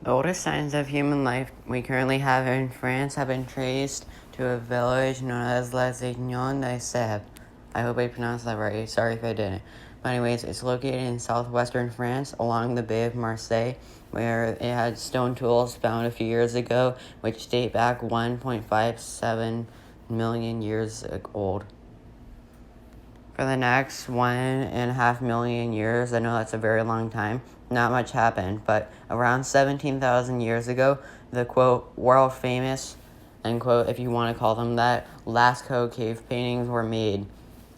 The oldest signs of human life we currently have in France have been traced to a village known as Lascaux de Seb. I hope I pronounced that right. Sorry if I didn't. But anyways, it's located in southwestern France along the Bay of Marseille, where it had stone tools found a few years ago, which date back 1.57 million years old. For the next 1.5 million years, I know that's a very long time, not much happened, but around 17,000 years ago, the quote, world famous, end quote, if you want to call them that, Lascaux cave paintings were made,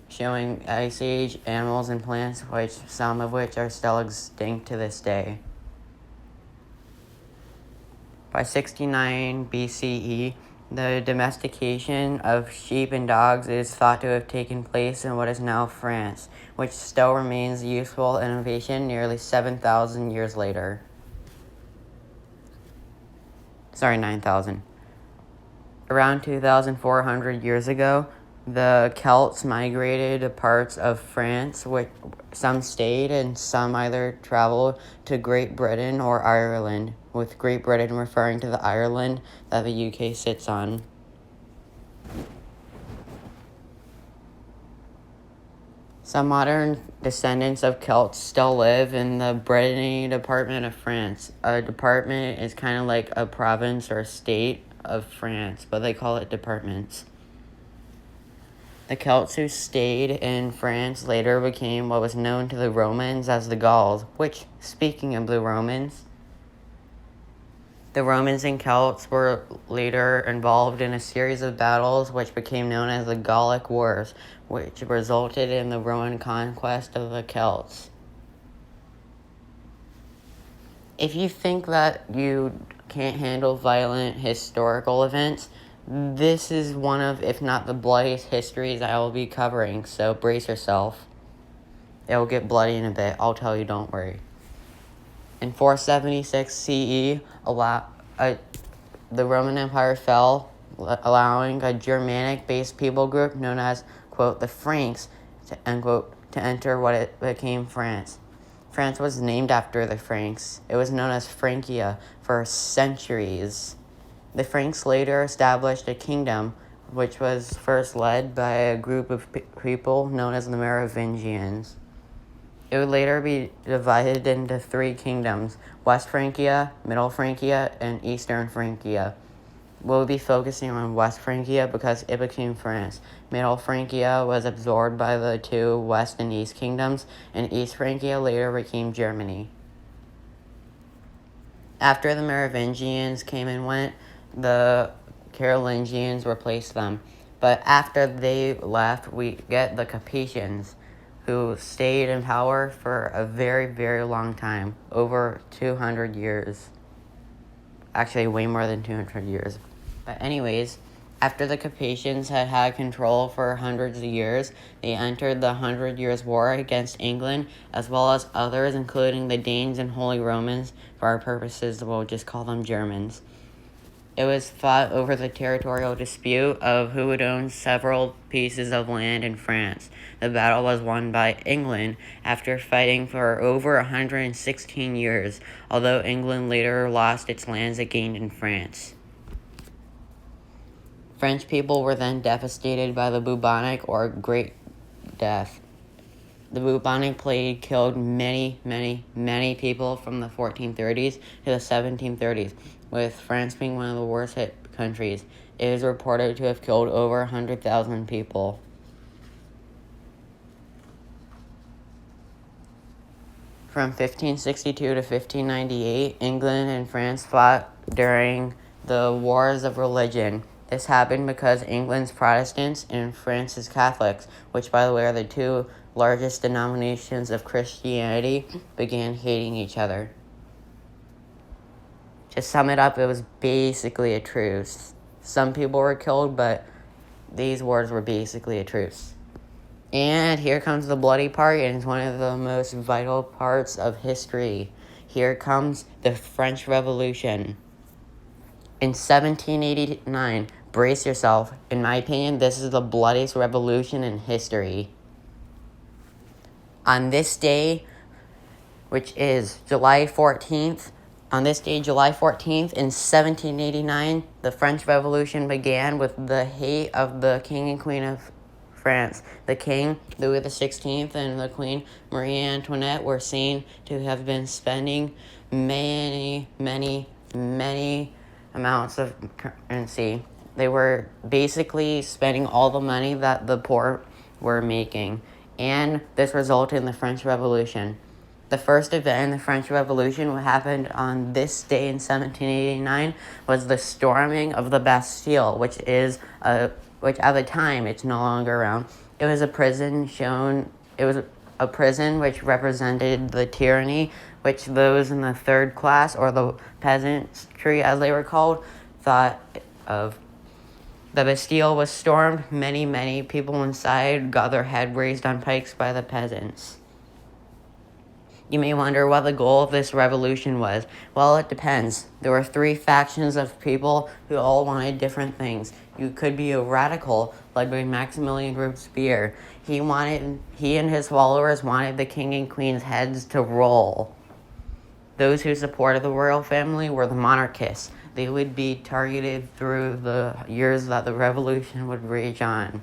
showing Ice Age animals and plants, some of which are still extinct to this day. By 69 BCE, the domestication of sheep and dogs is thought to have taken place in what is now France, which still remains a useful innovation nearly 7,000 years later. 9,000. Around 2,400 years ago, the Celts migrated to parts of France, which some stayed and some either traveled to Great Britain or Ireland, with Great Britain referring to the Ireland that the UK sits on. Some modern descendants of Celts still live in the Brittany department of France. A department is kind of like a province or state of France, but they call it departments. The Celts who stayed in France later became what was known to the Romans as the Gauls, which, speaking of the Romans and Celts were later involved in a series of battles which became known as the Gallic Wars, which resulted in the Roman conquest of the Celts. If you think that you can't handle violent historical events, this is one of, if not the bloodiest histories I will be covering, so brace yourself. It will get bloody in a bit, I'll tell you, don't worry. In 476 CE, the Roman Empire fell, allowing a Germanic-based people group known as, quote, the Franks, end quote, to enter what it became France. France was named after the Franks. It was known as Francia for centuries. The Franks later established a kingdom, which was first led by a group of people known as the Merovingians. It would later be divided into 3 kingdoms: West Francia, Middle Francia, and Eastern Francia. We'll be focusing on West Francia because it became France. Middle Francia was absorbed by the 2 West and East kingdoms, and East Francia later became Germany. After the Merovingians came and went, the Carolingians replaced them. But after they left, we get the Capetians, who stayed in power for a very, very long time, over 200 years. Actually, way more than 200 years. But anyways, after the Capetians had control for hundreds of years, they entered the 100 Years' War against England, as well as others, including the Danes and Holy Romans. For our purposes, we'll just call them Germans. It was fought over the territorial dispute of who would own several pieces of land in France. The battle was won by England after fighting for over 116 years, although England later lost its lands it gained in France. French people were then devastated by the bubonic or Great Death. The bubonic plague killed many, many, many people from the 1430s to the 1730s, with France being one of the worst hit countries. It is reported to have killed over 100,000 people. From 1562 to 1598, England and France fought during the Wars of Religion. This happened because England's Protestants and France's Catholics, which by the way are the 2 largest denominations of Christianity, began hating each other. To sum it up, it was basically a truce. Some people were killed, but these wars were basically a truce. And here comes the bloody part, and it's one of the most vital parts of history. Here comes the French Revolution. In 1789, brace yourself. In my opinion, this is the bloodiest revolution in history. On this day, which is July 14th, On this day, July 14th, in 1789, the French Revolution began with the hate of the King and Queen of France. The King, Louis XVI, and the Queen, Marie Antoinette, were seen to have been spending many amounts of currency. They were basically spending all the money that the poor were making, and this resulted in the French Revolution. The first event in the French Revolution, what happened on this day in 1789, was the storming of the Bastille, which at the time it's no longer around. It was a prison which represented the tyranny which those in the third class, or the peasantry as they were called, thought of. The Bastille was stormed. Many people inside got their head raised on pikes by the peasants. You may wonder what the goal of this revolution was. Well, it depends. There were 3 factions of people who all wanted different things. You could be a radical, led by Maximilian Robespierre. He and his followers wanted the king and queen's heads to roll. Those who supported the royal family were the monarchists. They would be targeted through the years that the revolution would rage on.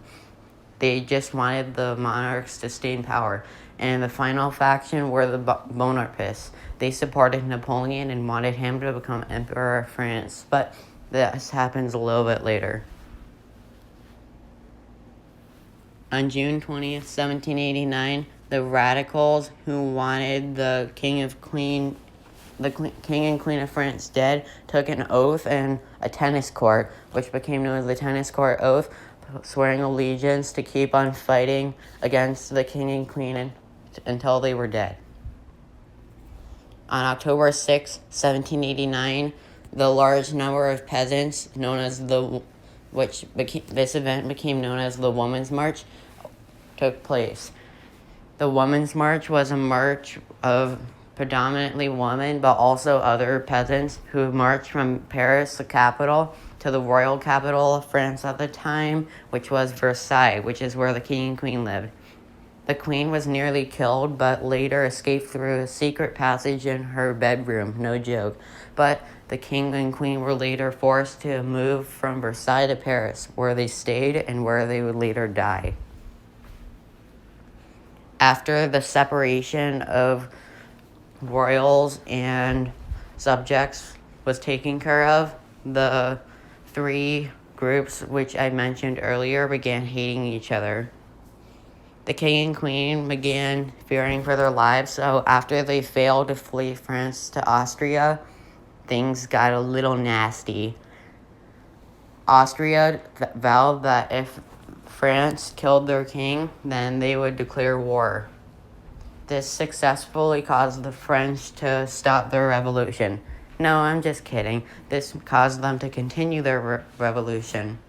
They just wanted the monarchs to stay in power. And the final faction were the Bonapartists. They supported Napoleon and wanted him to become Emperor of France. But this happens a little bit later. On June 20th, 1789, the radicals who wanted the king and queen of France dead took an oath in a tennis court, which became known as the tennis court oath, swearing allegiance to keep on fighting against the king and queen until they were dead. On October 6, 1789, the large number of peasants, this event became known as the Women's March, took place. The Women's March was a march of predominantly women, but also other peasants who marched from Paris, the capital, to the royal capital of France at the time, which was Versailles, which is where the king and queen lived. The queen was nearly killed, but later escaped through a secret passage in her bedroom, no joke. But the king and queen were later forced to move from Versailles to Paris, where they stayed and where they would later die. After the separation of royals and subjects was taken care of, the 3 groups which I mentioned earlier began hating each other. The king and queen began fearing for their lives, so after they failed to flee France to Austria, things got a little nasty. Austria vowed that if France killed their king, then they would declare war. This successfully caused the French to stop their revolution. No, I'm just kidding. This caused them to continue their revolution.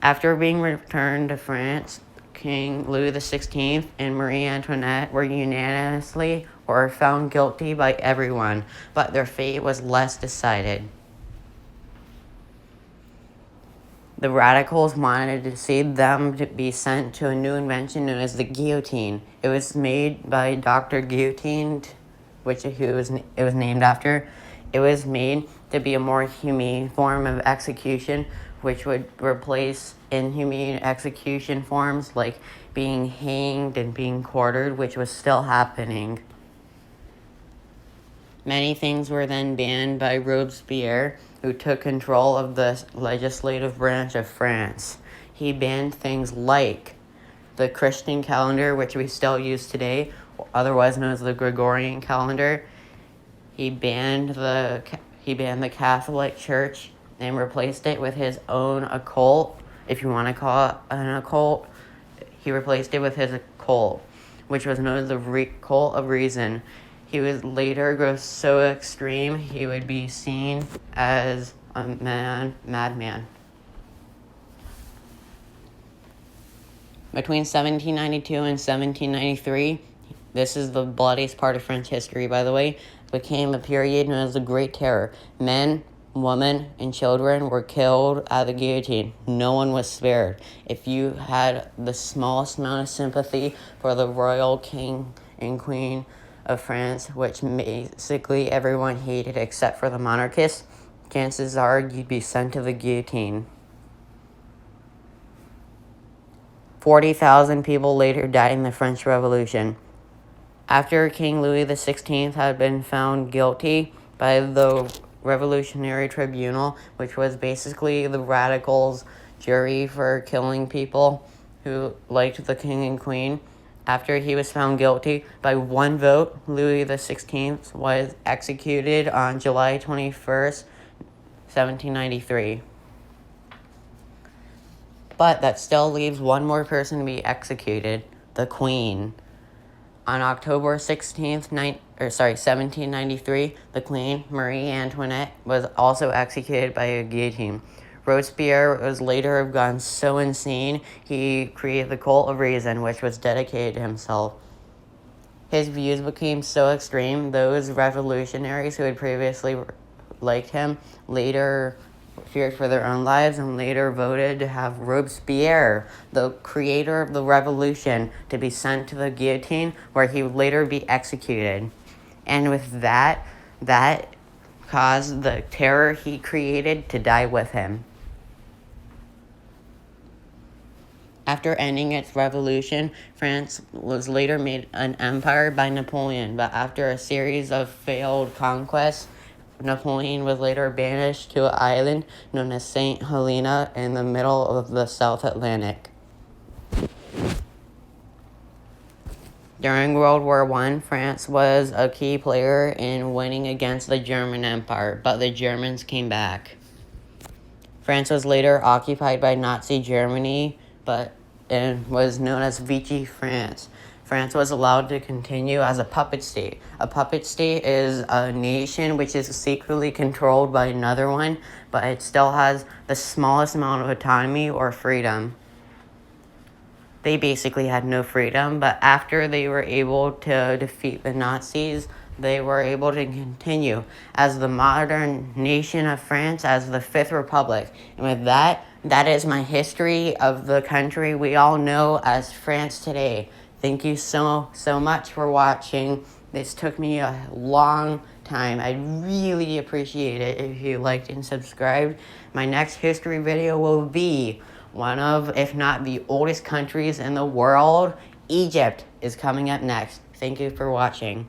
After being returned to France, King Louis XVI and Marie Antoinette were unanimously or found guilty by everyone, but their fate was less decided. The radicals wanted to see them to be sent to a new invention known as the guillotine. It was made by Dr. Guillotine, it was named after. It was made to be a more humane form of execution, which would replace inhumane execution forms like being hanged and being quartered, which was still happening. Many things were then banned by Robespierre, who took control of the legislative branch of France. He banned things like the Christian calendar, which we still use today, otherwise known as the Gregorian calendar. He banned the Catholic Church and replaced it with his own occult, if you want to call it an occult. He replaced it with his occult, which was known as the cult of reason. He would later grow so extreme he would be seen as a madman. Between 1792 and 1793, this is the bloodiest part of French history, by the way, became a period known as the Great Terror. Men, women, and children were killed at the guillotine. No one was spared. If you had the smallest amount of sympathy for the royal king and queen of France, which basically everyone hated except for the monarchists, chances are you'd be sent to the guillotine. 40,000 people later died in the French Revolution. After King Louis XVI had been found guilty by the Revolutionary Tribunal, which was basically the radicals' jury for killing people who liked the king and queen, after he was found guilty by one vote, Louis XVI was executed on July 21st, 1793. But that still leaves one more person to be executed, the Queen. On October 1793, the Queen, Marie Antoinette, was also executed by a guillotine. Robespierre was later have gone so insane, he created the Cult of Reason, which was dedicated to himself. His views became so extreme, those revolutionaries who had previously liked him later feared for their own lives and later voted to have Robespierre, the creator of the revolution, to be sent to the guillotine where he would later be executed. And with that caused the terror he created to die with him. After ending its revolution, France was later made an empire by Napoleon, but after a series of failed conquests, Napoleon was later banished to an island known as St. Helena in the middle of the South Atlantic. During World War I, France was a key player in winning against the German Empire, but the Germans came back. France was later occupied by Nazi Germany, and was known as Vichy France. France was allowed to continue as a puppet state. A puppet state is a nation which is secretly controlled by another one, but it still has the smallest amount of autonomy or freedom. They basically had no freedom, but after they were able to defeat the Nazis, they were able to continue as the modern nation of France, as the Fifth Republic. And with that is my history of the country we all know as France today. Thank you so much for watching. This took me a long time. I really appreciate it if you liked and subscribed. My next history video will be one of, if not the oldest countries in the world. Egypt is coming up next. Thank you for watching.